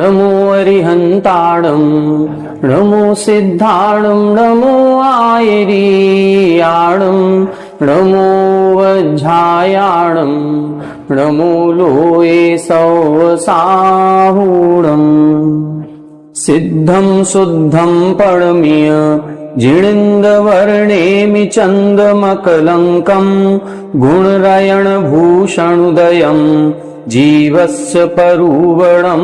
नमो अरिहंताणं नमो सिद्धाणं नमो आयरीयाणं नमो वज्झायाणं नमो लोये सौसाहूणं सिद्धं शुद्धं परमीय जिणिन्दवर्णेमि चन्दमकलङ्कं गुणरयणभूषणुदयं जीवस्य परुवणं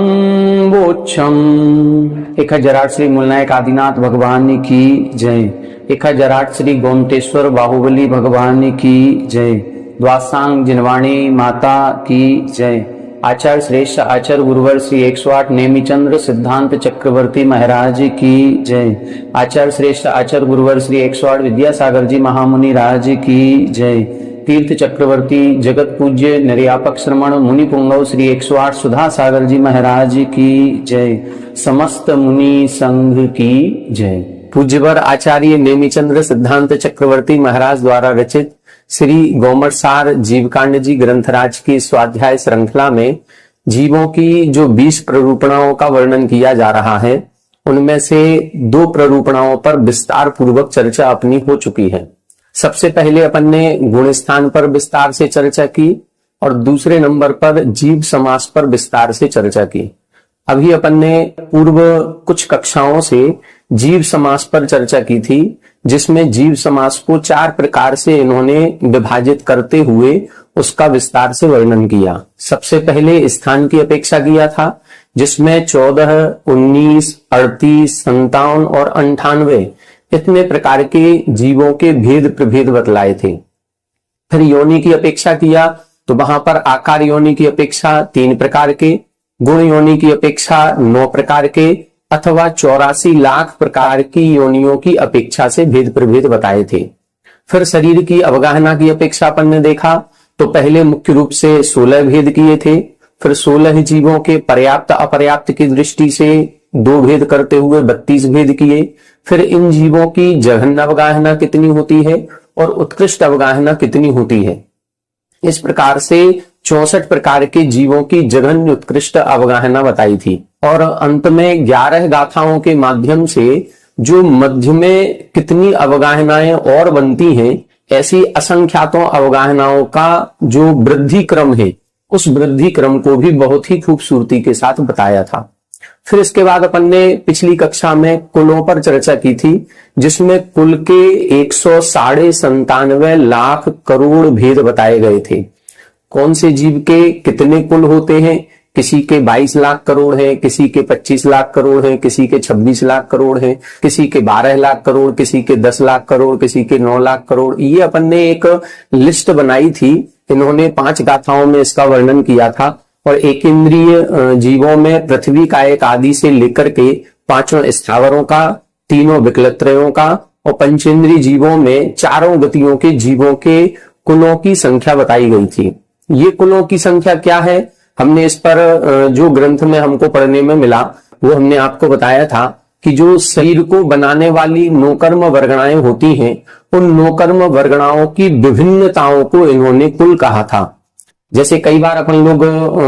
वोच्छम्। 1008 श्री मूलनायक आदिनाथ भगवान की जय। 1008 श्री गोमतेश्वर बाहुबली भगवान की जय। द्वासांग जिनवाणी माता की जय। आचार्य श्रेष्ठ आचार्य गुरुवर श्री 108 नेमिचंद्र सिद्धांत चक्रवर्ती महाराज की जय। आचार्य श्रेष्ठ आचार्य गुरुवर श्री 108 विद्यासागर जी महामुनि राज की जय। तीर्थ चक्रवर्ती जगत पूज्य निर्यापक श्रमण मुनि पुंगव श्री 108 सुधा सागर जी महाराज की जय। समस्त मुनि संघ की जय। पूज्यवर आचार्य नेमिचंद्र सिद्धांत चक्रवर्ती महाराज द्वारा रचित श्री गोमरसार जीवकांड जी ग्रंथराज की स्वाध्याय श्रृंखला में जीवों की जो 20 प्ररूपणाओं का वर्णन किया जा रहा है, उनमें से 2 प्ररूपणाओं पर विस्तार पूर्वक चर्चा अपनी हो चुकी है। सबसे पहले अपन ने गुण स्थान पर विस्तार से चर्चा की और दूसरे नंबर पर जीव समास पर विस्तार से चर्चा की। अभी अपन ने पूर्व कुछ कक्षाओं से जीव समास पर चर्चा की थी, जिसमें जीव समास को 4 प्रकार से इन्होंने विभाजित करते हुए उसका विस्तार से वर्णन किया। सबसे पहले स्थान की अपेक्षा किया था, जिसमें 14, 19, 38, 57 और 98 इतने प्रकार के जीवों के भेद प्रभेद बतलाए थे। फिर योनि की अपेक्षा किया तो वहां पर आकार योनि की अपेक्षा 3 प्रकार के, गुण योनि की अपेक्षा 9 प्रकार के अथवा 84 लाख प्रकार की योनियों की अपेक्षा से भेद प्रभेद बताए थे। फिर शरीर की अवगाहना की अपेक्षा अपन ने देखा तो पहले मुख्य रूप से 16 भेद किए थे। फिर 16 जीवों के पर्याप्त अपर्याप्त की दृष्टि से 2 भेद करते हुए 32 भेद किए। फिर इन जीवों की जघन्य अवगाहना कितनी होती है और उत्कृष्ट अवगाहना कितनी होती है। इस प्रकार से 64 प्रकार के जीवों की जघन्य उत्कृष्ट अवगाहना बताई थी। और अंत में 11 गाथाओं के माध्यम से जो मध्य में कितनी अवगाहनाएं और बनती हैं, ऐसी असंख्यातों अवगाहनाओं का जो वृद्धि क्रम है, उस वृद्धि क्रम को भी बहुत ही खूबसूरती के साथ बताया था। फिर इसके बाद अपन ने पिछली कक्षा में कुलों पर चर्चा की थी, जिसमें कुल के 197 लाख करोड़ भेद बताए गए थे। कौन से जीव के कितने कुल होते हैं, किसी के 22 लाख करोड़ हैं, किसी के 25 लाख करोड़ हैं, किसी के 26 लाख करोड़ हैं, किसी के 12 लाख करोड़, किसी के 10 लाख करोड़, किसी के 9 लाख करोड़। ये अपन ने एक लिस्ट बनाई थी। इन्होंने 5 गाथाओं में इसका वर्णन किया था। और एक इंद्रिय जीवों में पृथ्वी का एक आदि से लेकर के 5 स्थावरों का, 3 विकलत्रयों का और पंचेंद्रीय जीवों में 4 गतियों के जीवों के कुलों की संख्या बताई गई थी। ये कुलों की संख्या क्या है, हमने इस पर जो ग्रंथ में हमको पढ़ने में मिला वो हमने आपको बताया था कि जो शरीर को बनाने वाली नौकर्म वर्गणाएं होती हैं, उन नौकर्म वर्गणाओं की विभिन्नताओं को इन्होंने कुल कहा था। जैसे कई बार अपन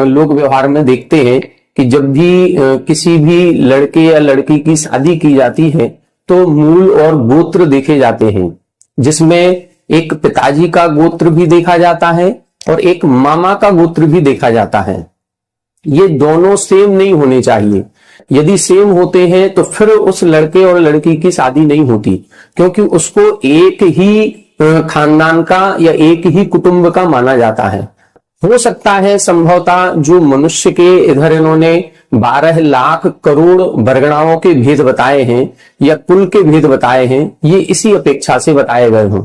लोग व्यवहार में देखते हैं कि जब भी किसी भी लड़के या लड़की की शादी की जाती है तो मूल और गोत्र देखे जाते हैं, जिसमें एक पिताजी का गोत्र भी देखा जाता है और एक मामा का गोत्र भी देखा जाता है। ये दोनों सेम नहीं होने चाहिए। यदि सेम होते हैं तो फिर उस लड़के और लड़की की शादी नहीं होती, क्योंकि उसको एक ही खानदान का या एक ही कुटुंब का माना जाता है। हो सकता है संभवतः जो मनुष्य के इधर इन्होंने 12 लाख करोड़ वर्गणाओं के भेद बताए हैं या कुल के भेद बताए हैं, ये इसी अपेक्षा से बताए गए हों।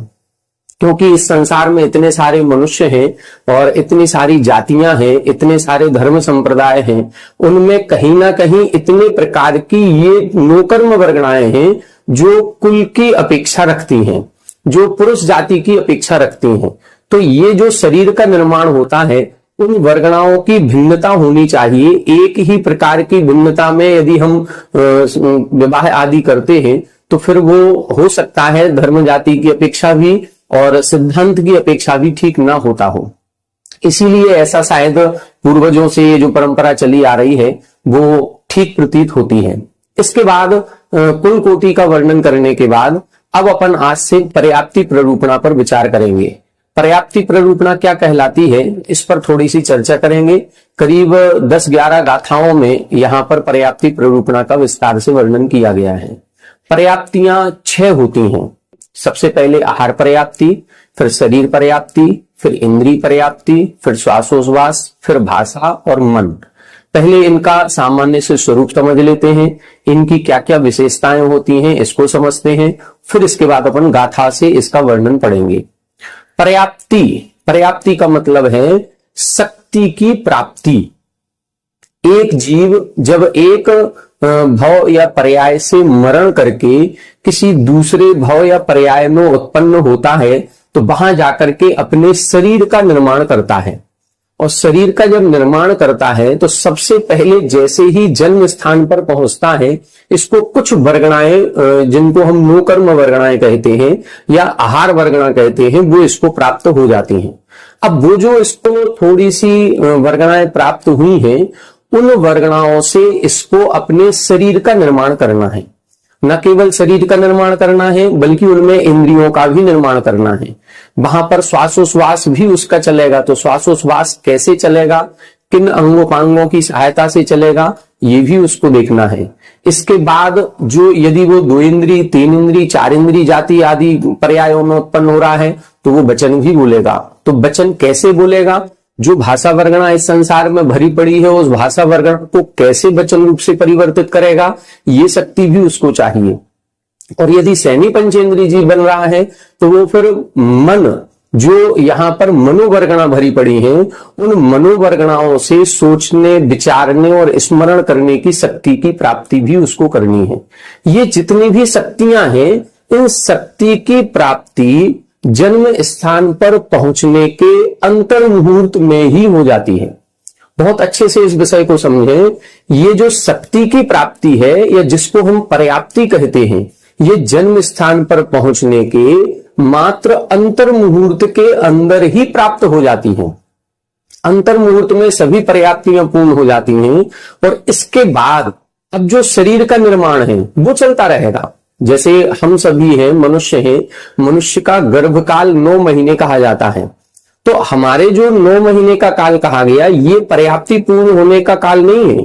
क्योंकि इस संसार में इतने सारे मनुष्य हैं और इतनी सारी जातियां हैं, इतने सारे धर्म संप्रदाय हैं, उनमें कहीं ना कहीं इतने प्रकार की ये नौकर्म वर्गणाएं हैं जो कुल की अपेक्षा रखती हैं, जो पुरुष जाति की अपेक्षा रखती हैं। तो ये जो शरीर का निर्माण होता है, उन वर्गणाओं की भिन्नता होनी चाहिए। एक ही प्रकार की भिन्नता में यदि हम विवाह आदि करते हैं तो फिर वो हो सकता है धर्म जाति की अपेक्षा भी और सिद्धांत की अपेक्षा भी ठीक ना होता हो। इसीलिए ऐसा शायद पूर्वजों से ये जो परंपरा चली आ रही है वो ठीक प्रतीत होती है। इसके बाद कुल कोटि का वर्णन करने के बाद अब अपन आज से पर्याप्ति प्ररूपणा पर विचार करेंगे। पर्याप्ति प्ररूपणा क्या कहलाती है, इस पर थोड़ी सी चर्चा करेंगे। करीब 10-11 गाथाओं में यहाँ पर पर्याप्ति प्ररूपणा का विस्तार से वर्णन किया गया है। पर्याप्तियां 6 होती हैं। सबसे पहले आहार पर्याप्ति, फिर शरीर पर्याप्ति, फिर इंद्रिय पर्याप्ति, फिर श्वासोश्वास, फिर भाषा और मन। पहले इनका सामान्य से स्वरूप समझ लेते हैं, इनकी क्या क्या विशेषताएं होती हैं इसको समझते हैं, फिर इसके बाद अपन गाथा से इसका वर्णन पढ़ेंगे। पर्याप्ति, पर्याप्ति का मतलब है शक्ति की प्राप्ति। एक जीव जब एक भव या पर्याय से मरण करके किसी दूसरे भव या पर्याय में उत्पन्न होता है तो वहां जाकर के अपने शरीर का निर्माण करता है। और शरीर का जब निर्माण करता है तो सबसे पहले जैसे ही जन्म स्थान पर पहुंचता है, इसको कुछ वर्गणाएं जिनको हम नौकर्म वर्गणाएं कहते हैं या आहार वर्गणा कहते हैं, वो इसको प्राप्त हो जाती हैं। अब वो जो इसको थोड़ी सी वर्गणाएं प्राप्त हुई हैं, उन वर्गणाओं से इसको अपने शरीर का निर्माण करना है। न केवल शरीर का निर्माण करना है बल्कि उनमें इंद्रियों का भी निर्माण करना है। वहां पर श्वासोश्वास भी उसका चलेगा, तो श्वासोश्वास कैसे चलेगा, किन अंगोपांगों की सहायता से चलेगा, ये भी उसको देखना है। इसके बाद जो यदि वो 2 इंद्री, 3 इंद्री, 4 इंद्री जाति आदि पर्यायों में उत्पन्न हो रहा है तो वो वचन भी बोलेगा। तो वचन कैसे बोलेगा, जो भाषा वर्गणा इस संसार में भरी पड़ी है उस भाषा वर्गणा को कैसे वचन रूप से परिवर्तित करेगा, ये शक्ति भी उसको चाहिए। और यदि सैनी पंचेंद्री जी बन रहा है तो वो फिर मन, जो यहाँ पर मनोवर्गणा भरी पड़ी है, उन मनोवर्गणाओं से सोचने, विचारने और स्मरण करने की शक्ति की प्राप्ति भी उसको करनी है। ये जितनी भी शक्तियां हैं, इन शक्ति की प्राप्ति जन्म स्थान पर पहुंचने के अंतर मुहूर्त में ही हो जाती है। बहुत अच्छे से इस विषय को समझें। ये जो शक्ति की प्राप्ति है या जिसको हम पर्याप्ति कहते हैं, ये जन्म स्थान पर पहुंचने के मात्र अंतर मुहूर्त के अंदर ही प्राप्त हो जाती हैं। अंतर मुहूर्त में सभी पर्याप्तियां पूर्ण हो जाती हैं और इसके बाद अब जो शरीर का निर्माण है वो चलता रहेगा। जैसे हम सभी हैं, मनुष्य हैं, मनुष्य का गर्भकाल 9 महीने कहा जाता है। तो हमारे जो 9 महीने का काल कहा गया, ये पर्याप्ति पूर्ण होने का काल नहीं है।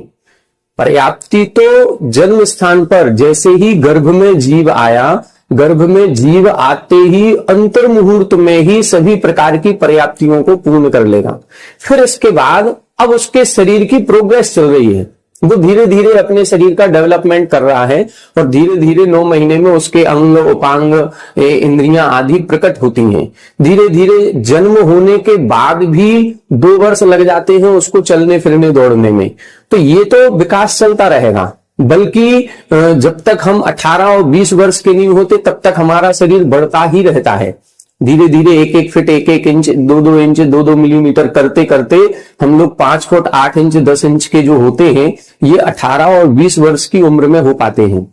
पर्याप्ति तो जन्म स्थान पर जैसे ही गर्भ में जीव आया, गर्भ में जीव आते ही अंतर मुहूर्त में ही सभी प्रकार की पर्याप्तियों को पूर्ण कर लेगा। फिर इसके बाद अब उसके शरीर की प्रोग्रेस चल रही है, वो धीरे धीरे अपने शरीर का डेवलपमेंट कर रहा है और धीरे धीरे 9 महीने में उसके अंग, उपांग, इंद्रियां आदि प्रकट होती हैं। धीरे धीरे जन्म होने के बाद भी 2 वर्ष लग जाते हैं उसको चलने फिरने दौड़ने में। तो ये तो विकास चलता रहेगा, बल्कि जब तक हम 18 और 20 वर्ष के नहीं होते तब तक हमारा शरीर बढ़ता ही रहता है। धीरे धीरे 1-1 फीट, 1-1 इंच, 2-2 इंच, 2-2 मिलीमीटर करते करते हम लोग 5 फुट 8 इंच, 10 इंच के जो होते हैं, ये 18 और 20 वर्ष की उम्र में हो पाते हैं।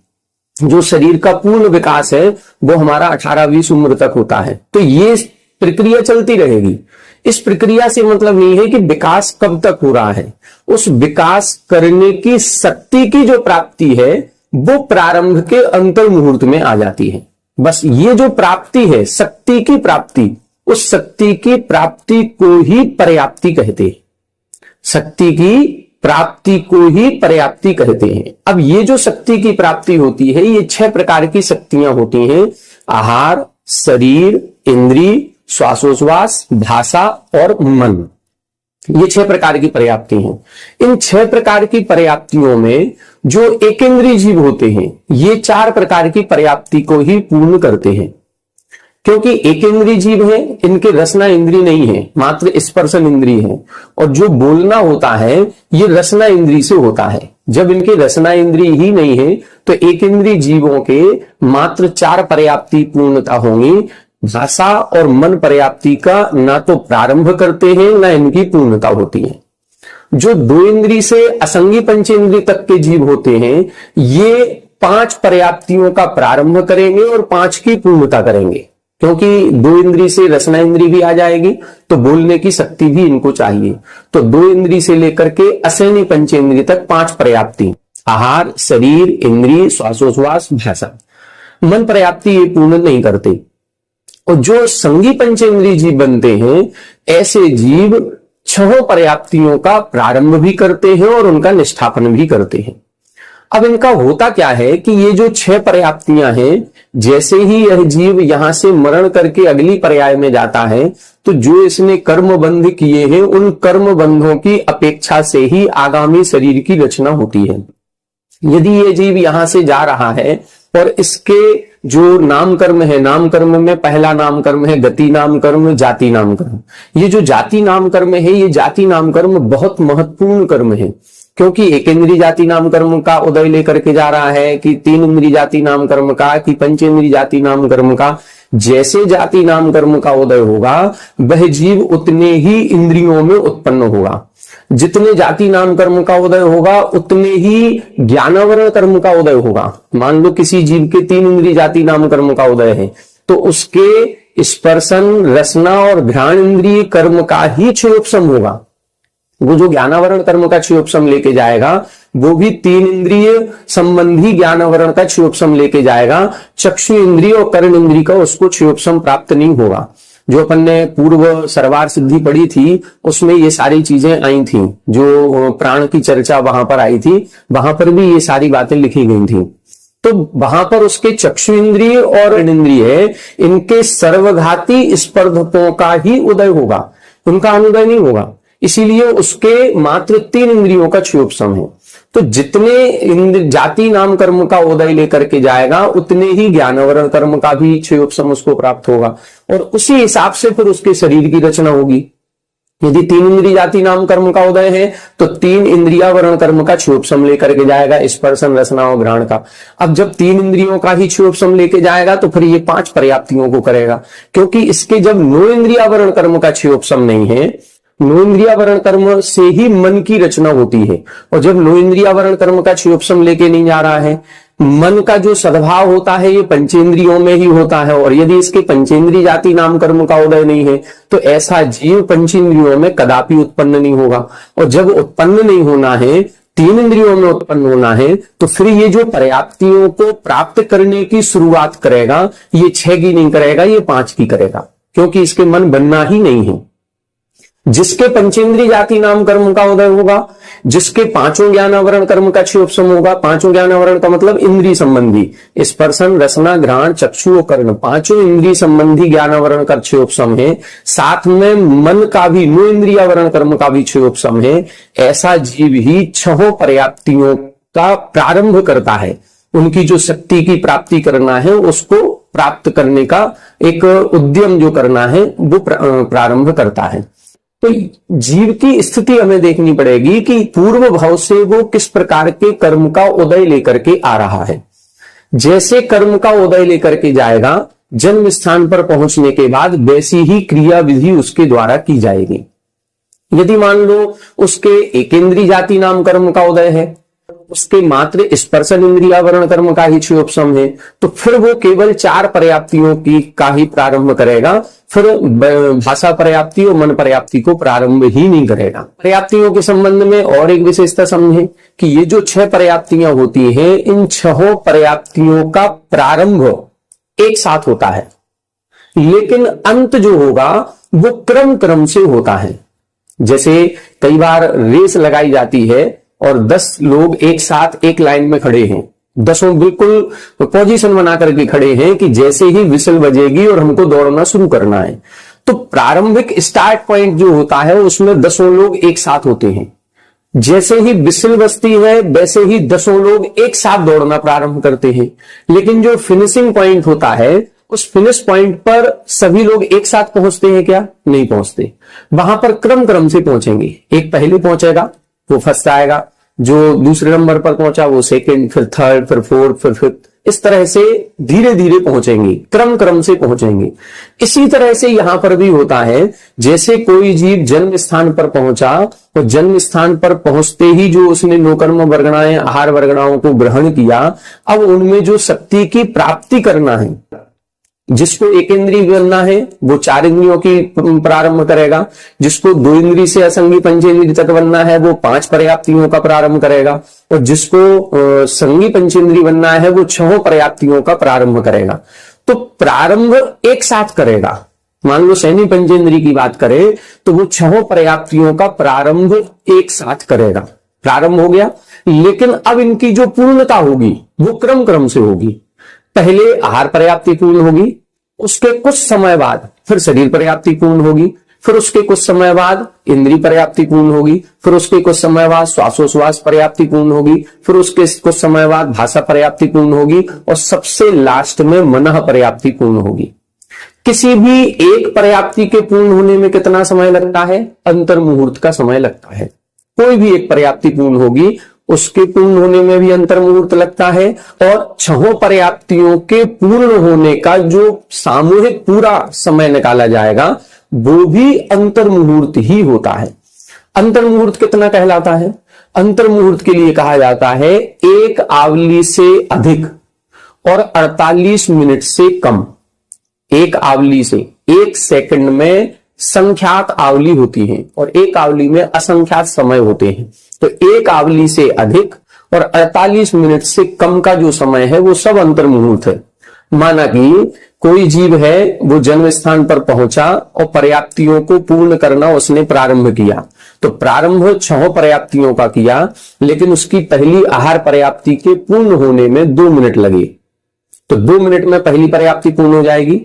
जो शरीर का पूर्ण विकास है वो हमारा 18-20 उम्र तक होता है। तो ये प्रक्रिया चलती रहेगी। इस प्रक्रिया से मतलब नहीं है कि विकास कब तक हो रहा है, उस विकास करने की शक्ति की जो प्राप्ति है वो प्रारंभ के अंतर मुहूर्त में आ जाती है। बस ये जो प्राप्ति है, शक्ति की प्राप्ति, उस शक्ति की प्राप्ति को ही पर्याप्ति कहते हैं। शक्ति की प्राप्ति को ही पर्याप्ति कहते हैं। अब ये जो शक्ति की प्राप्ति होती है, ये 6 प्रकार की शक्तियां होती हैं: आहार, शरीर, इंद्रिय, श्वासोश्वास, भाषा और मन। ये 6 प्रकार की पर्याप्ति हैं। इन 6 प्रकार की पर्याप्तियों में जो एकेंद्रीय जीव होते हैं, ये 4 प्रकार की पर्याप्ति को ही पूर्ण करते हैं। क्योंकि एक इंद्रिय जीव है, इनके रसना इंद्रिय नहीं है, मात्र स्पर्शन इंद्रिय है। और जो बोलना होता है ये रसना इंद्रिय से होता है। जब इनके रसना इंद्रिय ही नहीं है तो एक इंद्रिय जीवों के मात्र 4 पर्याप्ति पूर्णता होंगी। भाषा और मन पर्याप्ति का ना तो प्रारंभ करते हैं ना इनकी पूर्णता होती है। जो 2 इंद्रिय से असंगी पंचेंद्रिय तक के जीव होते हैं ये 5 पर्याप्तियों का प्रारंभ करेंगे और 5 की पूर्णता करेंगे, क्योंकि 2 इंद्रिय से रसना इंद्रिय भी आ जाएगी तो बोलने की शक्ति भी इनको चाहिए। तो 2 इंद्रिय से लेकर के असैनी पंचेंद्रिय तक 5 पर्याप्ति, आहार, शरीर, इंद्रिय, श्वासोश्वास, भाषा। मन पर्याप्ति ये पूर्ण नहीं करते। और जो संगी पंचेंद्रिय जीव बनते हैं ऐसे जीव 6 पर्याप्तियों का प्रारंभ भी करते हैं और उनका निष्ठापन भी करते हैं। अब इनका होता क्या है कि ये जो 6 पर्याप्तियां हैं, जैसे ही यह जीव यहां से मरण करके अगली पर्याय में जाता है तो जो इसने कर्म बंध किए हैं उन कर्म बंधों की अपेक्षा से ही आगामी शरीर की रचना होती है। यदि ये जीव यहां से जा रहा है और इसके जो नाम कर्म है, नाम कर्म में पहला नाम कर्म है गति नाम कर्म, जाति नाम कर्म। ये जो जाति नाम कर्म है, ये जाति नाम कर्म बहुत महत्वपूर्ण कर्म है, क्योंकि एक इंद्रिय जाति नाम कर्म का उदय लेकर के जा रहा है कि 3 इंद्रिय जाति नाम कर्म का कि पंचेंद्रिय जाति नाम कर्म का। जैसे जाति नाम कर्म का उदय होगा वह जीव उतने ही इंद्रियों में उत्पन्न होगा। जितने जाति नाम कर्म का उदय होगा उतने ही ज्ञानावरण कर्म का उदय होगा। मान लो किसी जीव के 3 इंद्रिय जाति नाम कर्म का उदय है तो उसके स्पर्शन, रसना और घ्राण इंद्रिय कर्म का ही क्षयोपशम होगा। वो जो ज्ञानावरण कर्म का क्षयोपशम लेके जाएगा वो भी 3 इंद्रिय संबंधी ज्ञानावरण का क्षयोपशम लेके जाएगा। चक्षु इंद्रिय और कर्ण इंद्रिय का उसको क्षयोपशम प्राप्त नहीं होगा। जो अपन ने पूर्व सर्वार सिद्धि पढ़ी थी उसमें ये सारी चीजें आई थी, जो प्राण की चर्चा वहां पर आई थी, वहां पर भी ये सारी बातें लिखी गई थी। तो वहां पर उसके चक्षु इंद्रिय और इंद्रिय इनके सर्वघाती स्पर्धकों का ही उदय होगा, उनका अनुदय नहीं होगा। इसीलिए उसके मात्र 3 इंद्रियों का क्षयोपशम है। तो जितने जाति नाम कर्म का उदय लेकर के जाएगा उतने ही ज्ञानावरण कर्म का भी क्षयोपशम उसको प्राप्त होगा और उसी हिसाब से फिर उसके शरीर की रचना होगी। यदि 3 इंद्रिय जाति नाम कर्म का उदय है तो 3 इंद्रियावरण कर्म का क्षयोपशम लेकर के जाएगा, स्पर्शन, रसना और घ्राण का। अब जब 3 इंद्रियों का ही क्षयोपशम लेके जाएगा तो फिर ये 5 पर्याप्तियों को करेगा, क्योंकि इसके जब 9 इंद्रियावरण कर्म का क्षयोपशम नहीं है, 9 इंद्रियावरण कर्म से ही मन की रचना होती है। और जब 9 इंद्रियावरण कर्म का क्षयोपशम लेके नहीं जा रहा है, मन का जो सद्भाव होता है ये पंचेंद्रियों में ही होता है। और यदि इसके पंचेंद्रिय जाति नाम कर्म का उदय नहीं है तो ऐसा जीव पंचेंद्रियों में कदापि उत्पन्न नहीं होगा। और जब उत्पन्न नहीं होना है, 3 इंद्रियों में उत्पन्न होना है, तो फिर ये जो पर्याप्तियों को प्राप्त करने की शुरुआत करेगा ये 6 की नहीं करेगा, ये 5 की करेगा, क्योंकि इसके मन बनना ही नहीं है। जिसके पंचेंद्रिय जाति नाम कर्म का उदय होगा, जिसके 5 ज्ञानावरण कर्म का क्षयोपशम होगा, 5 ज्ञानावरण का मतलब इंद्रिय संबंधी, स्पर्शन, रसना, घ्राण, चक्षु और कर्ण, 5 इंद्रिय संबंधी ज्ञानावरण का क्षयोपशम है। साथ में मन का भी 9 इंद्रियावरण कर्म का भी क्षयोपशम है। ऐसा जीव ही 6 पर्याप्तियों का प्रारंभ करता है। उनकी जो शक्ति की प्राप्ति करना है उसको प्राप्त करने का एक उद्यम जो करना है वो प्रारंभ करता है। तो जीव की स्थिति हमें देखनी पड़ेगी कि पूर्व भाव से वो किस प्रकार के कर्म का उदय लेकर के आ रहा है। जैसे कर्म का उदय लेकर के जाएगा, जन्म स्थान पर पहुंचने के बाद वैसी ही क्रिया विधि उसके द्वारा की जाएगी। यदि मान लो उसके एकेंद्रीय जाति नाम कर्म का उदय है, उसके मात्र स्पर्शन इंद्रियावरण कर्म का ही क्षयोपशम है, तो फिर वो केवल 4 पर्याप्तियों की का ही प्रारंभ करेगा। फिर भाषा पर्याप्ति और मन पर्याप्ति को प्रारंभ ही नहीं करेगा। पर्याप्तियों के संबंध में और एक विशेषता समझें कि ये जो 6 पर्याप्तियां होती हैं, इन 6 पर्याप्तियों का प्रारंभ एक साथ होता है, लेकिन अंत जो होगा वो क्रम क्रम से होता है। जैसे कई बार रेस लगाई जाती है और 10 लोग एक साथ एक लाइन में खड़े हैं, 10 बिल्कुल पोजीशन बना करके खड़े हैं कि जैसे ही विसल बजेगी और हमको दौड़ना शुरू करना है, तो प्रारंभिक स्टार्ट पॉइंट जो होता है उसमें 10 लोग एक साथ होते हैं। जैसे ही विसल बजती है वैसे ही 10 लोग एक साथ दौड़ना प्रारंभ करते हैं। लेकिन जो फिनिशिंग पॉइंट होता है उस फिनिश पॉइंट पर सभी लोग एक साथ पहुंचते हैं क्या? नहीं पहुंचते। वहां पर क्रम क्रम से पहुंचेंगे। एक पहले पहुंचेगा, वो फर्स्ट आएगा, जो दूसरे नंबर पर पहुंचा वो सेकंड, फिर थर्ड, फिर फोर्थ, फिर फिफ्थ, इस तरह से धीरे धीरे पहुंचेंगे, क्रम क्रम से पहुंचेंगे। इसी तरह से यहां पर भी होता है, जैसे कोई जीव जन्म स्थान पर पहुंचा और जन्म स्थान पर पहुंचते ही जो उसने नोकर्म वर्गणाएं, आहार वर्गणाओं को ग्रहण किया, अब उनमें जो शक्ति की प्राप्ति करना है, जिसको एक इंद्रिय बनना है वो 4 इंद्रियों की प्रारंभ करेगा, जिसको 2 इंद्रिय से असंगी पंचेंद्रिय तक बनना है वो 5 पर्याप्तियों का प्रारंभ करेगा, और जिसको संगी पंचेंद्रिय बनना है वो 6 पर्याप्तियों का प्रारंभ करेगा। तो प्रारंभ एक साथ करेगा। मान लो सैनी पंचेंद्रिय की बात करें तो वो 6 पर्याप्तियों का प्रारंभ एक साथ करेगा। प्रारंभ हो गया, लेकिन अब इनकी जो पूर्णता होगी वो क्रम क्रम से होगी। पहले आहार पर्याप्ति पूर्ण होगी, उसके कुछ समय बाद फिर शरीर पर्याप्ति पूर्ण होगी, फिर उसके कुछ समय बाद इंद्रिय पर्याप्ति पूर्ण होगी, फिर उसके कुछ समय बाद श्वासोश्वास पर्याप्ति पूर्ण होगी, फिर उसके कुछ समय बाद भाषा पर्याप्ति पूर्ण होगी, और सबसे लास्ट में मनः पर्याप्ति पूर्ण होगी। किसी भी एक पर्याप्ति के पूर्ण होने में कितना समय लगता है? अंतर मुहूर्त का समय लगता है। कोई भी एक पर्याप्ति पूर्ण होगी उसके पूर्ण होने में भी अंतर मुहूर्त लगता है, और 6 पर्याप्तियों के पूर्ण होने का जो सामूहिक पूरा समय निकाला जाएगा वो भी अंतर मुहूर्त ही होता है। अंतर मुहूर्त कितना कहलाता है? अंतर मुहूर्त के लिए कहा जाता है 1 आवली से अधिक और 48 मिनट से कम। 1 आवली से, 1 सेकंड में संख्यात आवली होती है और 1 आवली में असंख्यात समय होते हैं। तो 1 आवली से अधिक और 48 मिनट से कम का जो समय है वो सब अंतर मुहूर्त है। माना कि कोई जीव है, वो जन्म स्थान पर पहुंचा और पर्याप्तियों को पूर्ण करना उसने प्रारंभ किया, तो प्रारंभ 6 पर्याप्तियों का किया, लेकिन उसकी पहली आहार पर्याप्ति के पूर्ण होने में 2 मिनट लगे। तो 2 मिनट में पहली पर्याप्ति पूर्ण हो जाएगी,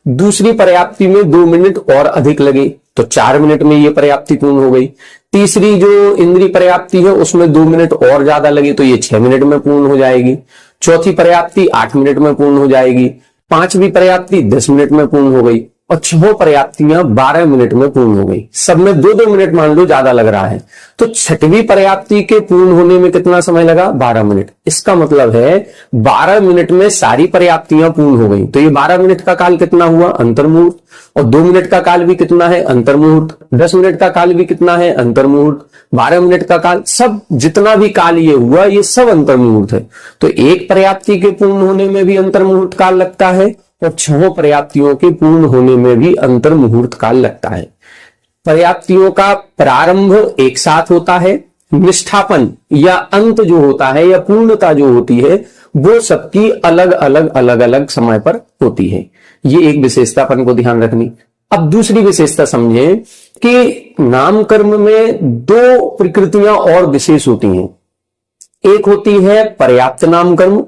दूसरी पर्याप्ति में 2 मिनट और अधिक लगे तो 4 मिनट में ये पर्याप्ति पूर्ण हो गई। तीसरी जो इंद्रिय पर्याप्ति है उसमें 2 मिनट और ज्यादा लगे तो ये 6 मिनट में पूर्ण हो जाएगी। चौथी पर्याप्ति 8 मिनट में पूर्ण हो जाएगी। 5वीं पर्याप्ति 10 मिनट में पूर्ण हो गई और 6 पर्याप्तियां 12 मिनट में पूर्ण हो गई। सब में 2-2 मिनट मान लो ज्यादा लग रहा है, तो 6वीं पर्याप्ति के पूर्ण होने में कितना समय लगा? 12 मिनट। इसका मतलब है 12 मिनट में सारी पर्याप्तियां पूर्ण हो गई। तो ये 12 मिनट का काल कितना हुआ? अंतर्मुहूर्त। और 2 मिनट का काल भी कितना है? अंतर्मुहूर्त। 10 मिनट का काल भी कितना है? अंतर्मुहूर्त। 12 मिनट का काल, सब जितना भी काल ये हुआ ये सब अंतर्मुहूर्त है। तो 1 पर्याप्ति के पूर्ण होने में भी अंतर्मुहूर्त काल लगता है और 6 पर्याप्तियों के पूर्ण होने में भी अंतर मुहूर्त काल लगता है। पर्याप्तियों का प्रारंभ एक साथ होता है, निष्ठापन या अंत जो होता है या पूर्णता जो होती है वो सबकी अलग अलग समय पर होती है। ये एक विशेषतापन को ध्यान रखनी। अब दूसरी विशेषता समझें कि नामकर्म में 2 प्रकृतियां और विशेष होती हैं। एक होती है पर्याप्त नामकर्म,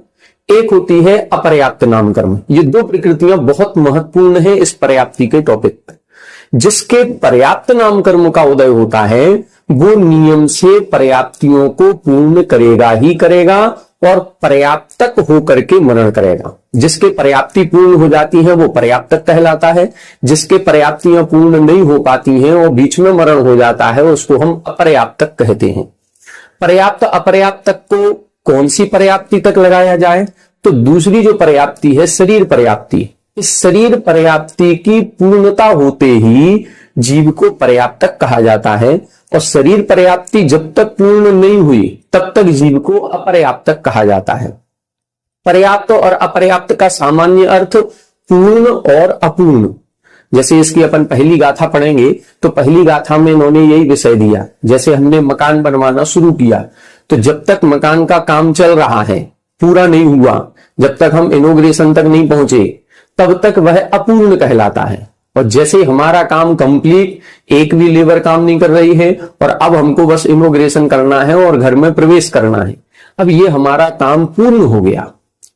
एक होती है अपर्याप्त नामकर्म। ये 2 प्रकृतियां बहुत महत्वपूर्ण है इस पर्याप्ति के टॉपिक पर। जिसके पर्याप्त नामकर्म का उदय होता है वो नियम से पर्याप्तियों को पूर्ण करेगा ही करेगा और पर्याप्तक होकर के मरण करेगा। जिसके पर्याप्ति पूर्ण हो जाती है वो पर्याप्तक कहलाता है। जिसके पर्याप्तियां पूर्ण नहीं हो पाती हैं और बीच में मरण हो जाता है उसको हम अपर्याप्तक कहते हैं। पर्याप्त अपर्याप्तक को कौन सी पर्याप्ति तक लगाया जाए? तो दूसरी जो पर्याप्ति है शरीर पर्याप्ति। इस शरीर पर्याप्ति की पूर्णता होते ही जीव को पर्याप्तक कहा जाता है और शरीर पर्याप्ति जब तक पूर्ण नहीं हुई तब तक जीव को अपर्याप्तक कहा जाता है। पर्याप्त और अपर्याप्त का सामान्य अर्थ पूर्ण और अपूर्ण। जैसे इसकी अपन पहली गाथा पढ़ेंगे तो पहली गाथा में इन्होंने यही विषय दिया। जैसे हमने मकान बनवाना शुरू किया तो जब तक मकान का काम चल रहा है, पूरा नहीं हुआ, जब तक हम इनॉग्रेशन तक नहीं पहुंचे तब तक वह अपूर्ण कहलाता है। और जैसे हमारा काम कंप्लीट, एक भी लेबर काम नहीं कर रही है और अब हमको बस इनॉग्रेशन करना है और घर में प्रवेश करना है, अब ये हमारा काम पूर्ण हो गया।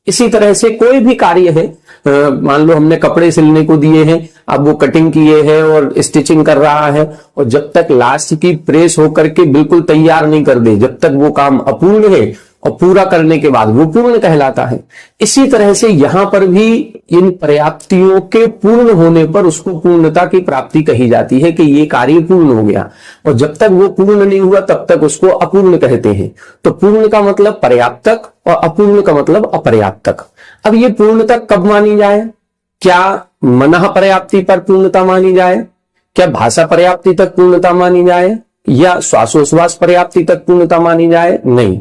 इसी तरह से कोई भी कार्य है, मान लो हमने कपड़े सिलने को दिए हैं, अब वो कटिंग किए है और स्टिचिंग कर रहा है और जब तक लास्ट की प्रेस होकर के बिल्कुल तैयार नहीं कर दे जब तक वो काम अपूर्ण है और पूरा करने के बाद वो पूर्ण कहलाता है। इसी तरह से यहां पर भी इन पर्याप्तियों के पूर्ण होने पर उसको पूर्णता की प्राप्ति कही जाती है कि ये कार्य पूर्ण हो गया, और जब तक वो पूर्ण नहीं हुआ तब तक उसको अपूर्ण कहते हैं। तो पूर्ण का मतलब पर्याप्तक और अपूर्ण का मतलब अपर्याप्तक। अब ये पूर्णता कब मानी जाए? क्या मनः पर्याप्ति पर पूर्णता मानी जाए, क्या भाषा पर्याप्ति तक पूर्णता मानी जाए, या श्वासोश्वास पर्याप्ति तक पूर्णता मानी जाए? नहीं,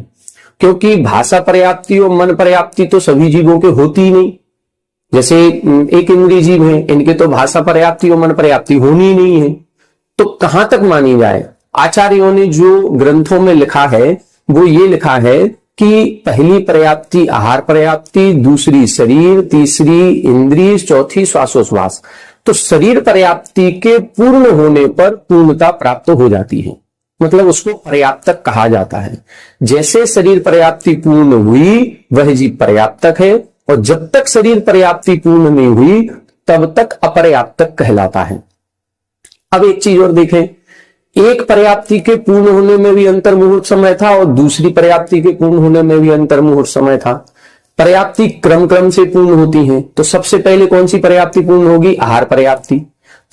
क्योंकि भाषा पर्याप्ति और मन पर्याप्ति तो सभी जीवों के होती ही नहीं। जैसे एक इंद्रिय जीव है, इनके तो भाषा पर्याप्ति और मन पर्याप्ति होनी ही नहीं है, तो कहां तक मानी जाए? आचार्यों ने जो ग्रंथों में लिखा है वो ये लिखा है कि पहली पर्याप्ति आहार पर्याप्ति, दूसरी शरीर, तीसरी इंद्रिय, चौथी श्वासोश्वास। तो शरीर पर्याप्ति के पूर्ण होने पर पूर्णता प्राप्त हो जाती है, मतलब उसको पर्याप्तक कहा जाता है। जैसे शरीर पर्याप्ति पूर्ण हुई वह जीव पर्याप्तक है, और जब तक शरीर पर्याप्ति पूर्ण नहीं हुई तब तक अपर्याप्तक कहलाता है। अब एक चीज और देखें, एक पर्याप्ति के पूर्ण होने में भी अंतर्मुहूर्त समय था और दूसरी पर्याप्ति के पूर्ण होने में भी अंतर्मुहूर्त समय था। पर्याप्ति क्रम क्रम से पूर्ण होती है, तो सबसे पहले कौन सी पर्याप्ति पूर्ण होगी? आहार पर्याप्ति।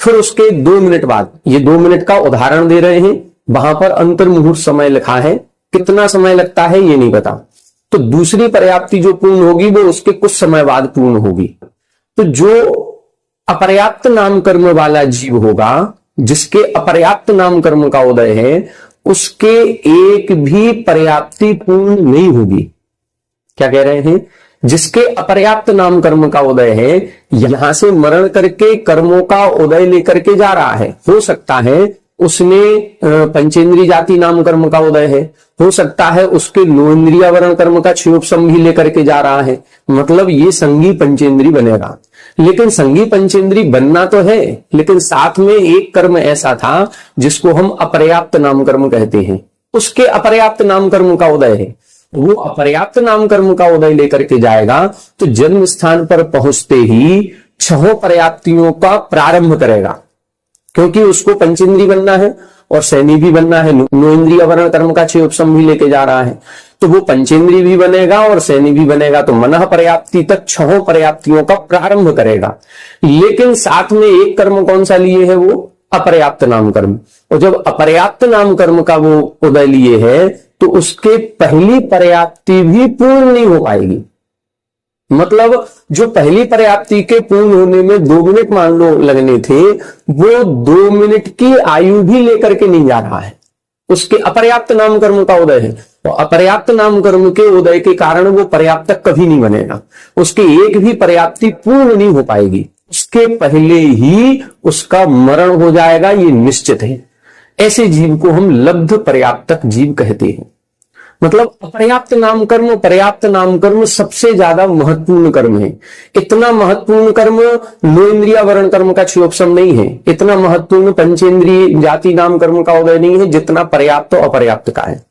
फिर उसके 2 मिनट बाद, ये 2 मिनट का उदाहरण दे रहे हैं, वहां पर अंतर्मुहूर्त समय लिखा है, कितना समय लगता है ये नहीं पता। तो दूसरी पर्याप्ति जो पूर्ण होगी वो उसके कुछ समय बाद पूर्ण होगी। तो जो अपर्याप्त नाम कर्म वाला जीव होगा, जिसके अपर्याप्त नाम कर्म का उदय है, उसके एक भी पर्याप्ति पूर्ण नहीं होगी। क्या कह रहे हैं? जिसके अपर्याप्त नाम कर्म का उदय है, यहां से मरण करके कर्मों का उदय लेकर के जा रहा है। हो सकता है उसने पंचेंद्रिय जाति नाम कर्म का उदय है, हो सकता है उसके 9 इंद्रिय वर्ण कर्म का क्षयोपशम भी लेकर के जा रहा है, मतलब ये संगी पंचेंद्रिय बनेगा। लेकिन संगी पंचेंद्रिय बनना तो है, लेकिन साथ में एक कर्म ऐसा था जिसको हम अपर्याप्त नाम कर्म कहते हैं, उसके अपर्याप्त नाम कर्म का उदय है। वो अपर्याप्त नाम कर्म का उदय लेकर के जाएगा तो जन्म स्थान पर पहुंचते ही 6 पर्याप्तियों का प्रारंभ करेगा, क्योंकि उसको पंचेंद्रिय बनना है और सैनी भी बनना है, 9 इंद्रिय वर्ण कर्म का क्षयोपशम भी लेके जा रहा है, तो वो पंचेंद्रिय भी बनेगा और सैनी भी बनेगा। तो मनः पर्याप्ति तक 6 पर्याप्तियों का प्रारंभ करेगा। लेकिन साथ में एक कर्म कौन सा लिए है? वो अपर्याप्त नाम कर्म। और जब अपर्याप्त नाम कर्म का वो उदय लिए है तो उसके पहली पर्याप्ति भी पूर्ण नहीं हो पाएगी। मतलब जो पहली पर्याप्ति के पूर्ण होने में 2 मिनट मान लो लगने थे, वो 2 मिनट की आयु भी लेकर के नहीं जा रहा है, उसके अपर्याप्त नाम कर्म का उदय है। तो अपर्याप्त नाम कर्म के उदय के कारण वो पर्याप्तक कभी नहीं बनेगा, उसकी एक भी पर्याप्ति पूर्ण नहीं हो पाएगी, उसके पहले ही उसका मरण हो जाएगा, ये निश्चित है। ऐसे जीव को हम लब्ध पर्याप्तक जीव कहते हैं। मतलब अपर्याप्त नाम कर्म, पर्याप्त नाम कर्म सबसे ज्यादा महत्वपूर्ण कर्म है। इतना महत्वपूर्ण कर्म 9 इंद्रिय वर्ण कर्म का क्षयोपशम नहीं है, इतना महत्वपूर्ण पंचेंद्रिय जाति नाम कर्म का उदय नहीं है जितना पर्याप्त और अपर्याप्त का है।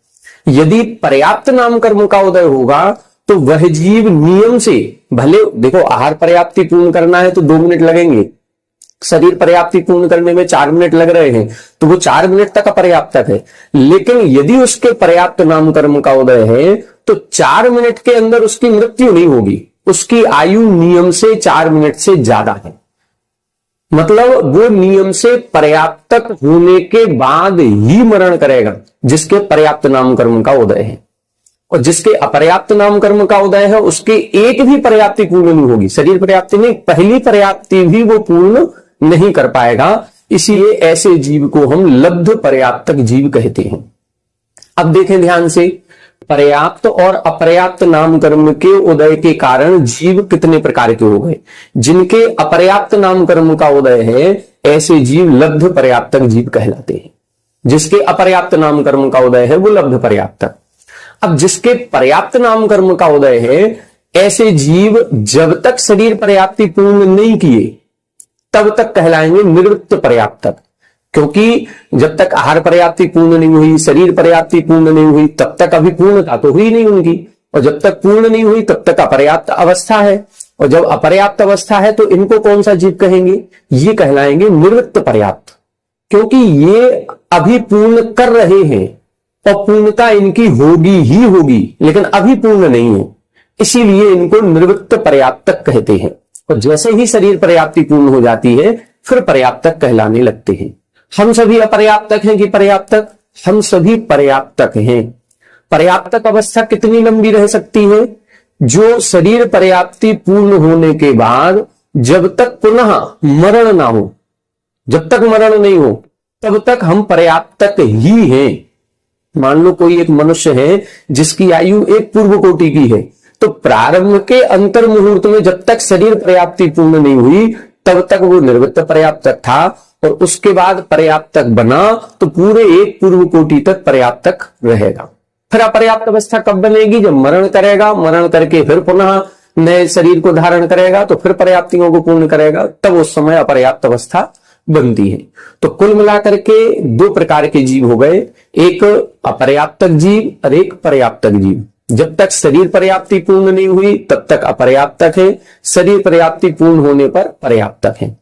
यदि पर्याप्त नाम कर्म का उदय होगा तो वह जीव नियम से, भले देखो आहार पर्याप्ति पूर्ण करना है तो 2 मिनट लगेंगे, शरीर पर्याप्ति पूर्ण करने में 4 मिनट लग रहे हैं, तो वो 4 मिनट तक अपर्याप्तक है। लेकिन यदि उसके पर्याप्त नाम कर्म का उदय है तो 4 मिनट के अंदर उसकी मृत्यु नहीं होगी, उसकी आयु नियम से 4 मिनट से ज्यादा है। मतलब वो नियम से पर्याप्तक होने के बाद ही मरण करेगा जिसके पर्याप्त नाम कर्म का उदय है, और जिसके अपर्याप्त नाम कर्म का उदय है उसके एक भी पर्याप्ति पूर्ण नहीं होगी। शरीर पर्याप्ति नहीं, पहली पर्याप्ति भी वो पूर्ण नहीं कर पाएगा। इसीलिए ऐसे जीव को हम लब्ध पर्याप्तक जीव कहते हैं। अब देखें ध्यान से, पर्याप्त और अपर्याप्त नाम कर्म के उदय के कारण जीव कितने प्रकार के हो गए। जिनके अपर्याप्त नाम कर्म का उदय है ऐसे जीव लब्ध पर्याप्तक जीव कहलाते हैं, जिसके अपर्याप्त नाम कर्म का उदय है वो लब्ध पर्याप्तक। अब जिसके पर्याप्त नाम कर्म का उदय है ऐसे जीव जब तक शरीर पर्याप्ति पूर्ण नहीं किए तब तक कहलाएंगे निवृत्त पर्याप्तक, क्योंकि जब तक आहार पर्याप्ति पूर्ण नहीं हुई, शरीर पर्याप्ति पूर्ण नहीं हुई, तब तक अभी पूर्णता तो हुई नहीं उनकी, और जब तक पूर्ण नहीं हुई तब तक अपर्याप्त अवस्था है, और जब अपर्याप्त अवस्था है तो इनको कौन सा जीव कहेंगे? ये कहलाएंगे निवृत्त पर्याप्त, क्योंकि ये अभी पूर्ण कर रहे हैं और पूर्णता इनकी होगी ही होगी, लेकिन अभी पूर्ण नहीं है, इसीलिए इनको निर्वृत्त पर्याप्तक कहते हैं। और जैसे ही शरीर पर्याप्ति पूर्ण हो जाती है फिर पर्याप्तक कहलाने लगते हैं। हम सभी अपर्याप्तक हैं कि पर्याप्तक? हम सभी पर्याप्तक हैं। पर्याप्तक अवस्था कितनी लंबी रह सकती है? जो शरीर पर्याप्ति पूर्ण होने के बाद जब तक पुनः मरण ना हो, जब तक मरण नहीं हो तब तक हम पर्याप्तक ही हैं। मान लो कोई एक मनुष्य है जिसकी आयु एक पूर्व कोटि की है, तो प्रारंभ के अंतर मुहूर्त में जब तक शरीर पर्याप्ति पूर्ण नहीं हुई तब तक वो निर्वृत्त पर्याप्तक था, और उसके बाद पर्याप्तक बना तो पूरे एक पूर्व कोटि तक पर्याप्तक रहेगा। फिर अपर्याप्त अवस्था कब बनेगी? जब मरण करेगा, मरण करके फिर पुनः नए शरीर को धारण करेगा तो फिर पर्याप्तियों को पूर्ण करेगा, तब उस समय अपर्याप्त अवस्था बनती है। तो कुल मिलाकर के दो प्रकार के जीव हो गए, एक अपर्याप्तक जीव और एक पर्याप्तक जीव। जब तक शरीर पर्याप्ति पूर्ण नहीं हुई तब तक अपर्याप्तक है, शरीर पर्याप्ति पूर्ण होने पर पर्याप्तक है।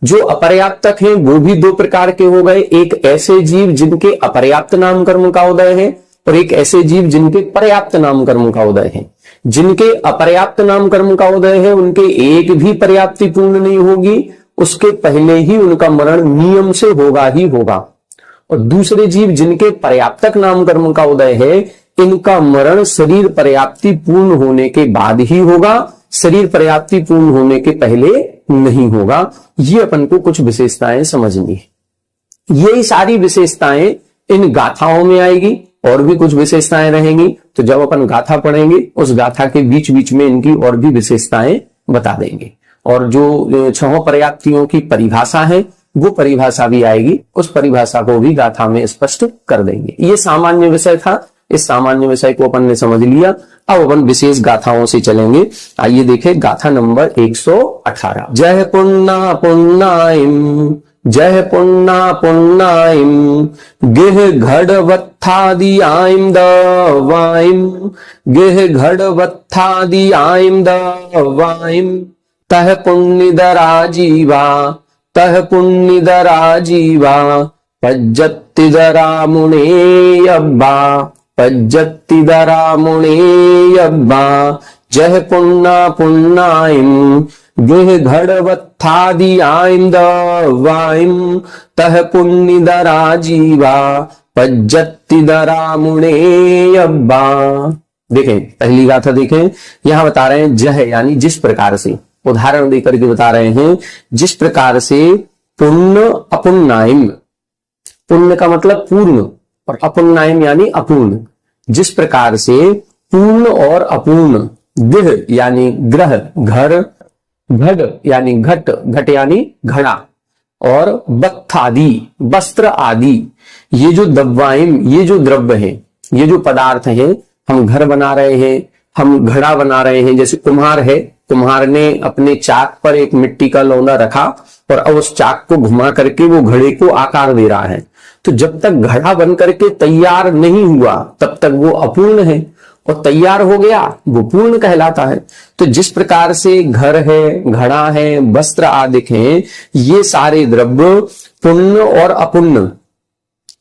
जो अपर्याप्तक हैं वो भी दो प्रकार के हो गए, एक ऐसे जीव जिनके अपर्याप्त नाम कर्म का उदय है और एक ऐसे जीव जिनके पर्याप्त नाम कर्म का उदय है। जिनके अपर्याप्त नाम कर्म का उदय है उनके एक भी पर्याप्ति पूर्ण नहीं होगी, उसके पहले ही उनका मरण नियम से होगा ही होगा। और दूसरे जीव जिनके पर्याप्तक नाम कर्म का उदय है, इनका मरण शरीर पर्याप्ति पूर्ण होने के बाद ही होगा, शरीर पर्याप्ति पूर्ण होने के पहले नहीं होगा। ये अपन को कुछ विशेषताएं समझनी है। यही सारी विशेषताएं इन गाथाओं में आएगी, और भी कुछ विशेषताएं रहेंगी, तो जब अपन गाथा पढ़ेंगे उस गाथा के बीच बीच में इनकी और भी विशेषताएं बता देंगे। और जो छहों पर्याप्तियों की परिभाषा है वो परिभाषा भी आएगी, उस परिभाषा को भी गाथा में स्पष्ट कर देंगे। ये सामान्य विषय था, इस सामान्य विषय को अपन ने समझ लिया। अब अपन विशेष गाथाओं से चलेंगे। आइए देखें गाथा नंबर 118। जय पुन्ना पुन्नाइम, जय पुन्ना पुन्नाइम, गेह घड़वत्थादि आइम दवाइम, गेह घड़वत्थादि आइम दवाइम, तह पुण्यदरा जीवा, तह पुण्यदरा जीवा, पज्जत्तिदरा मुने अब्बा, पज्जत्तिदरा मुने अब्बा, जय पुन्ना पुन्नाइम, गेह घड़वत्थादि आइम दवाइम, तह पुण्यदरा जीवा, पज्जत्तिदरा मुने अब्बा। देखें पहली गाथा देखें, यहां बता रहे हैं जह यानी जिस प्रकार से, उदाहरण देकर के बता रहे हैं जिस प्रकार से पुण्य अपुन्नाइम, पुण्य का मतलब पूर्ण और अपुन्नाइम यानी अपूर्ण, जिस प्रकार से पूर्ण और अपूर्ण, गृह यानी ग्रह घर, घट यानी घट, घट यानी घड़ा, और बत्थादि वस्त्र आदि, ये जो दवाइम, ये जो द्रव्य है, ये जो पदार्थ है, हम घर बना रहे हैं, हम घड़ा बना रहे हैं। जैसे कुम्हार है, कुम्हार ने अपने चाक पर एक मिट्टी का लौंदा रखा और अब उस चाक को घुमा करके वो घड़े को आकार दे रहा है, तो जब तक घड़ा बन करके तैयार नहीं हुआ तब तक वो अपूर्ण है, और तैयार हो गया वो पूर्ण कहलाता है। तो जिस प्रकार से घर है, घड़ा है, वस्त्र आदि हैं, ये सारे द्रव्य पुण्य और अपुण्य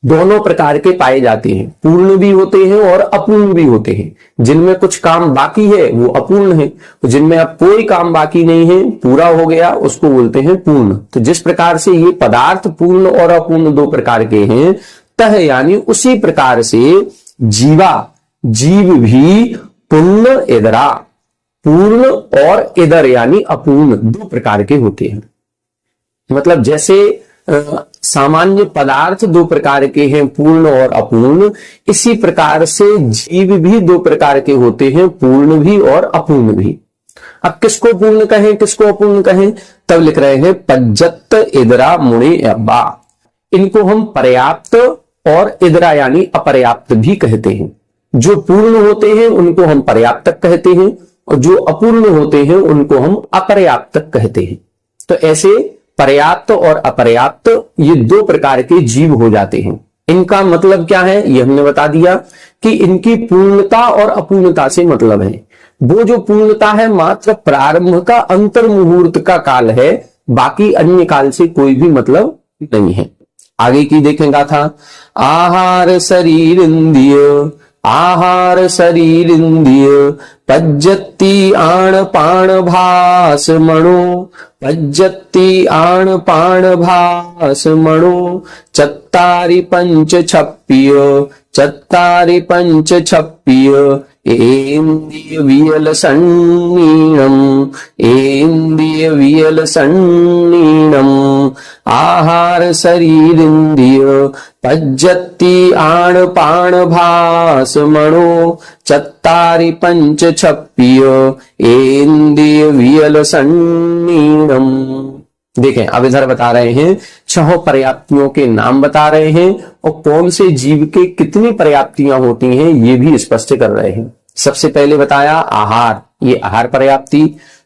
दोनों प्रकार के पाए जाते हैं। पूर्ण भी होते हैं और अपूर्ण भी होते हैं। जिनमें कुछ काम बाकी है वो अपूर्ण है, जिनमें अब कोई काम बाकी नहीं है, पूरा हो गया, उसको बोलते हैं पूर्ण। तो जिस प्रकार से ये पदार्थ पूर्ण और अपूर्ण दो प्रकार के हैं, तह यानी उसी प्रकार से जीवा, जीव भी पुण्य इदरा, पूर्ण और इदर यानी अपूर्ण दो प्रकार के होते हैं। मतलब जैसे सामान्य पदार्थ दो प्रकार के हैं, पूर्ण और अपूर्ण, इसी प्रकार से जीव भी दो प्रकार के होते हैं, पूर्ण भी और अपूर्ण भी। अब किसको पूर्ण कहें, किसको अपूर्ण कहें? तब लिख रहे हैं पज्जत इदरा मुणे अब्बा। इनको हम पर्याप्त और इदरा यानी अपर्याप्त भी कहते हैं। जो पूर्ण होते हैं उनको हम पर्याप्तक कहते हैं, और जो अपूर्ण होते हैं उनको हम अपर्याप्तक कहते हैं। तो ऐसे पर्याप्त और अपर्याप्त ये दो प्रकार के जीव हो जाते हैं। इनका मतलब क्या है ये हमने बता दिया कि इनकी पूर्णता और अपूर्णता से मतलब है। वो जो पूर्णता है मात्र प्रारंभ का अंतर मुहूर्त का काल है, बाकी अन्य काल से कोई भी मतलब नहीं है। आगे की देखें गाथा। आहार शरीर इंद्रिय, आहार शरीर इंद्रिय, पज्जति आण पाण भास मणो, पज्जति आण पाण भास मणो, चत्तारि पंच छप्पिय, चत्तारि पंच छप्पिय, इंद्रिय वियल सन्नीणम, इंद्रिय वियल सन्नीणम, आहार शरीर इंद्रिय, पज्जति आण पाण भास मणो, चत्तारि पंच छप्पिय, इंद्रिय वियल सन्नीणम। देखें, अब इधर बता रहे हैं छह पर्याप्तियों के नाम बता रहे हैं और कौन से जीव के कितनी पर्याप्तियां होती हैं ये भी स्पष्ट कर रहे हैं। सबसे पहले बताया आहार, ये आहार पर्याप्ति।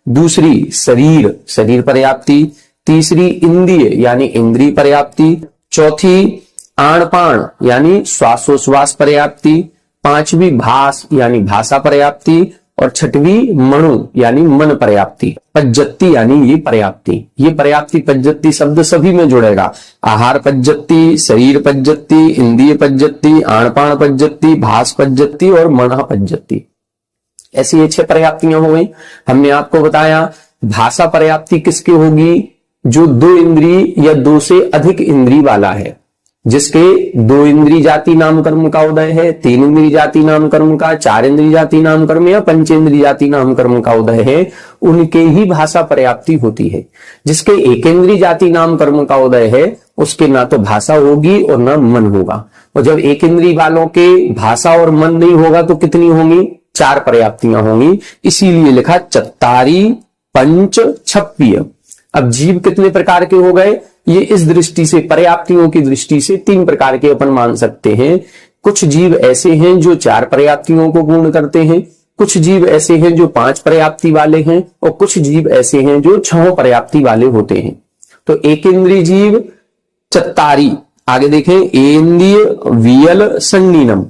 दूसरी शरीर, शरीर पर्याप्ति। तीसरी इंद्रिय यानी इंद्रिय पर्याप्ति। चौथी आणपाण यानी श्वासोश्वास पर्याप्ति। पांचवी भास यानी भाषा पर्याप्ति और छठवीं मणु यानी मन पर्याप्ति। पज्जति यानी ये पर्याप्ति, ये पर्याप्ति पज्जति शब्द सभी में जुड़ेगा। आहार पज्जति, शरीर पज्जति, इंद्रिय पज्जति, आणपाण पज्जति, भास पज्जति और मन पज्जति। ऐसी 6 पर्याप्तियां हो गई। हमने आपको बताया भाषा पर्याप्ति किसकी होगी, जो 2 इंद्रिय या 2 से अधिक इंद्रिय वाला है, जिसके 2 इंद्रिय जाति नाम कर्म का उदय है, 3 इंद्रिय जाति नाम कर्म का, 4 इंद्रिय जाति नाम कर्म या पंचेंद्रिय जाति नाम कर्म का उदय है, उनके ही भाषा पर्याप्ति होती है। जिसके 1 इंद्रिय जाति नाम कर्म का उदय है उसके ना तो भाषा होगी और ना मन होगा। और जब 1 इंद्रिय वालों के भाषा और मन नहीं होगा तो कितनी होंगी, 4 पर्याप्तियां होंगी। इसीलिए लिखा चत्तारी पंच छप्पिय। अब जीव कितने प्रकार के हो गए, ये इस दृष्टि से, पर्याप्तियों की दृष्टि से 3 प्रकार के अपन मान सकते हैं। कुछ जीव ऐसे हैं जो 4 पर्याप्तियों को पूर्ण करते हैं, कुछ जीव ऐसे हैं जो 5 पर्याप्ति वाले हैं और कुछ जीव ऐसे हैं जो 6 पर्याप्ति वाले होते हैं। तो एक इंद्रिय जीव चत्तारी, आगे देखें इंद्रिय वियल सन्नीनम,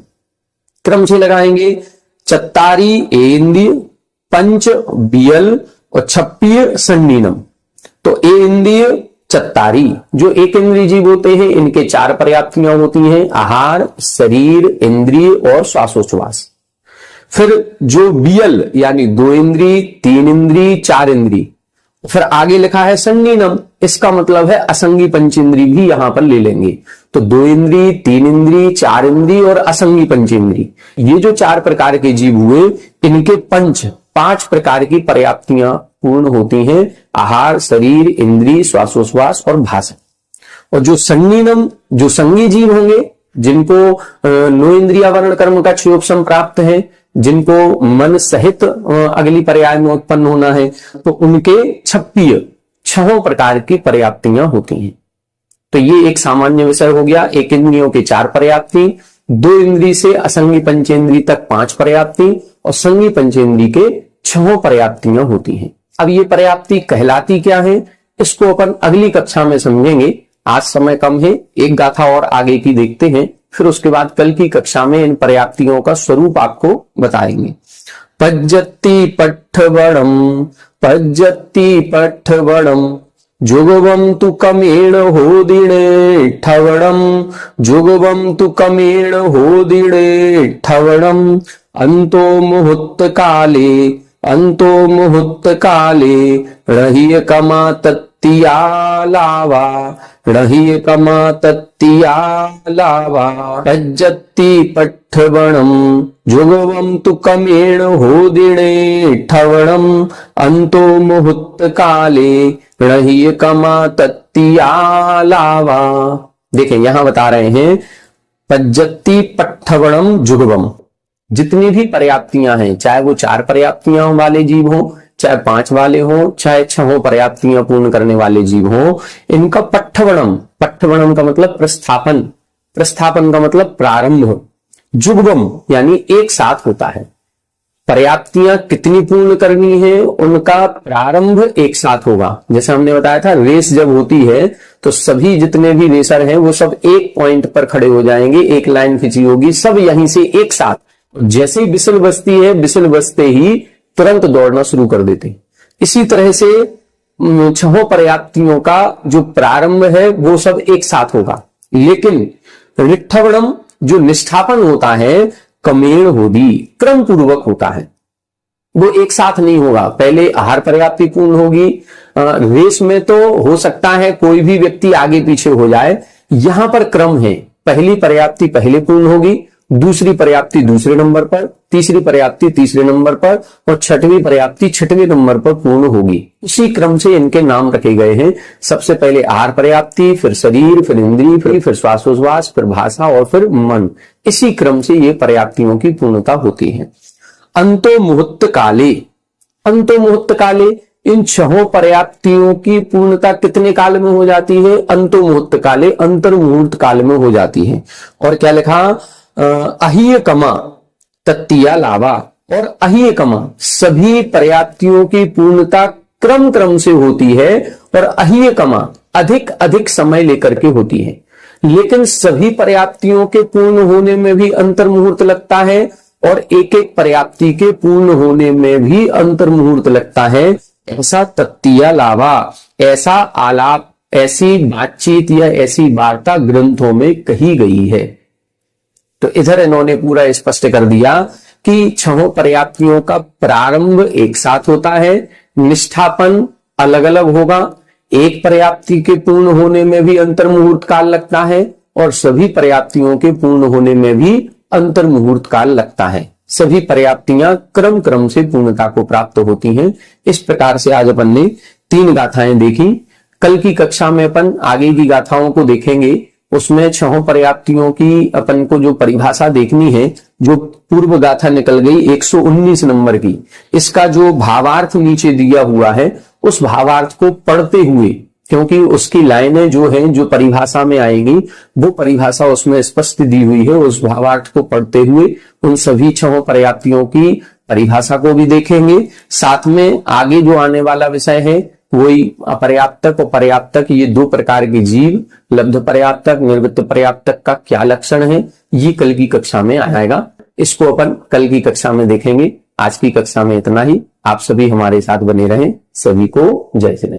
क्रम से लगाएंगे। चत्तारी इंद्रिय, पंच वियल और छप्पिय सन्नीनम। तो इंद्रिय चत्तारी जो एक इंद्रिय जीव होते हैं, इनके 4 पर्याप्तियां होती हैं, आहार, शरीर, इंद्रिय और श्वासोच्छ्वास। फिर जो वियल यानी 2 इंद्रिय, 3 इंद्रिय, 4 इंद्रिय। फिर आगे लिखा है सन्नीनम, इसका मतलब है असंगी पंचेंद्रिय भी यहां पर ले लेंगे। तो 2 इंद्रिय, 3 इंद्रिय, 4 इंद्रिय और असंगी पंचेंद्रिय, ये जो 4 प्रकार के जीव हुए, इनके 5 प्रकार की पर्याप्तियां पूर्ण होती हैं, आहार, शरीर, इंद्रिय, श्वासोश्वास और भाषा। और जो सन्नीनम, जो संगी जीव होंगे, जिनको 9 इंद्रिया वर्ण कर्म का क्षयोपशम प्राप्त है, जिनको मन सहित अगली पर्याय में उत्पन्न होना है, तो उनके 6 प्रकार की पर्याप्तियां होती हैं। तो ये एक सामान्य विषय हो गया। एक इंद्रियों के 4 पर्याप्ति, 2 इंद्रिय से असंगी पंचेंद्रिय तक 5 पर्याप्ति और संगी पंचेंद्रिय के 6 पर्याप्तियां होती हैं। अब ये पर्याप्ति कहलाती क्या है, इसको अपन अगली कक्षा में समझेंगे। आज समय कम है, एक गाथा और आगे की देखते हैं, फिर उसके बाद कल की कक्षा में इन पर्याप्तियों का स्वरूप आपको बताएंगे। पज्जति पट्ठवणम, पज्जति पट्ठवणम, जुगवम तु कमेण होदिणे ठवणम, जुगवम तु कमेण होदिणे ठवणम, अंतो मुहूर्त काले, अंतो मुहूर्त काले, रहिय कमा तत्तिया लावा, रहिय कमा तत्तिया लावा, पज्जति पट्ठवणम, जुगवम तु कमेण होदिणे ठवणम, अंतो मुहूर्त काले, रहिय कमा तत्तिया लावा। देखें यहां बता रहे हैं पज्जति पट्ठवणम जुगवम, जितनी भी पर्याप्तियां हैं, चाहे वो 4 पर्याप्तियां वाले जीव हो, चाहे 5 वाले हो, चाहे 6 पर्याप्तियां पूर्ण करने वाले जीव हो, इनका पट्ठवणम, पट्ठवणम का मतलब प्रस्थापन, प्रस्थापन का मतलब प्रारंभ, जुगवम यानी एक साथ होता है। पर्याप्तियां कितनी पूर्ण करनी है, उनका प्रारंभ एक साथ होगा। जैसे हमने बताया था, रेस जब होती है तो सभी जितने भी रेसर हैं वो सब एक पॉइंट पर खड़े हो जाएंगे, एक लाइन खिंची होगी, सब यहीं से एक साथ। जैसे ही बिसल बजती है, बिसल बजते ही तुरंत दौड़ना शुरू कर देते। इसी तरह से 6 पर्याप्तियों का जो प्रारंभ है वो सब एक साथ होगा। लेकिन ऋट्ठवणम जो निष्ठापन होता है क्रमेण होदी, क्रम पूर्वक होता है, वो एक साथ नहीं होगा। पहले आहार पर्याप्ति पूर्ण होगी। रेस में तो हो सकता है कोई भी व्यक्ति आगे पीछे हो जाए, यहां पर क्रम है, पहली पर्याप्ति पहले पूर्ण होगी, दूसरी पर्याप्ति दूसरे नंबर पर, तीसरी पर्याप्ति तीसरे नंबर पर और छठवीं पर्याप्ति छठवें नंबर पर पूर्ण होगी। इसी क्रम से इनके नाम रखे गए हैं। सबसे पहले आहार पर्याप्ति, फिर शरीर, फिर इंद्रिय, फिर श्वासोश्वास, फिर भाषा और फिर मन। इसी क्रम से ये पर्याप्तियों की पूर्णता होती है। अंतो मुहूर्त काले, अंतो मुहूर्त काले, इन छहों पर्याप्तियों की पूर्णता कितने काल में हो जाती है? अंतो मुहूर्त काले, अंतर मुहूर्त काल में हो जाती है। और क्या लिखा? अहिय कमा तत्तिया लावा, और अहिय कमा, सभी पर्याप्तियों की पूर्णता क्रम क्रम से होती है और अहिय कमा अधिक अधिक समय लेकर के होती है। लेकिन सभी पर्याप्तियों के पूर्ण होने में भी अंतर मुहूर्त लगता है और एक एक पर्याप्ति के पूर्ण होने में भी अंतर मुहूर्त लगता है। ऐसा तत्तिया लावा, ऐसा आलाप, ऐसी बातचीत या ऐसी वार्ता ग्रंथों में कही गई है। तो इधर इन्होंने पूरा स्पष्ट कर दिया कि छहों पर्याप्तियों का प्रारंभ एक साथ होता है, निष्ठापन अलग अलग होगा, एक पर्याप्ति के पूर्ण होने में भी अंतर मुहूर्त काल लगता है और सभी पर्याप्तियों के पूर्ण होने में भी अंतर मुहूर्त काल लगता है। सभी पर्याप्तियां क्रम क्रम से पूर्णता को प्राप्त होती हैं। इस प्रकार से आज अपन ने 3 गाथाएं देखी। कल की कक्षा में अपन आगे की गाथाओं को देखेंगे। उसमें छहों पर्याप्तियों की अपन को जो परिभाषा देखनी है, जो पूर्व गाथा निकल गई 119 नंबर की, इसका जो भावार्थ नीचे दिया हुआ है उस भावार्थ को पढ़ते हुए, क्योंकि उसकी लाइनें जो हैं जो परिभाषा में आएगी वो परिभाषा उसमें स्पष्ट दी हुई है, उस भावार्थ को पढ़ते हुए उन सभी छहों पर्याप्तियों की परिभाषा को भी देखेंगे। साथ में आगे जो आने वाला विषय है वही अपर्याप्तक और पर्याप्तक, ये 2 प्रकार के जीव, लब्ध पर्याप्तक, निर्वृत्त पर्याप्तक का क्या लक्षण है, ये कल की कक्षा में आएगा। इसको अपन कल की कक्षा में देखेंगे। आज की कक्षा में इतना ही। आप सभी हमारे साथ बने रहें। सभी को जय श्री राम।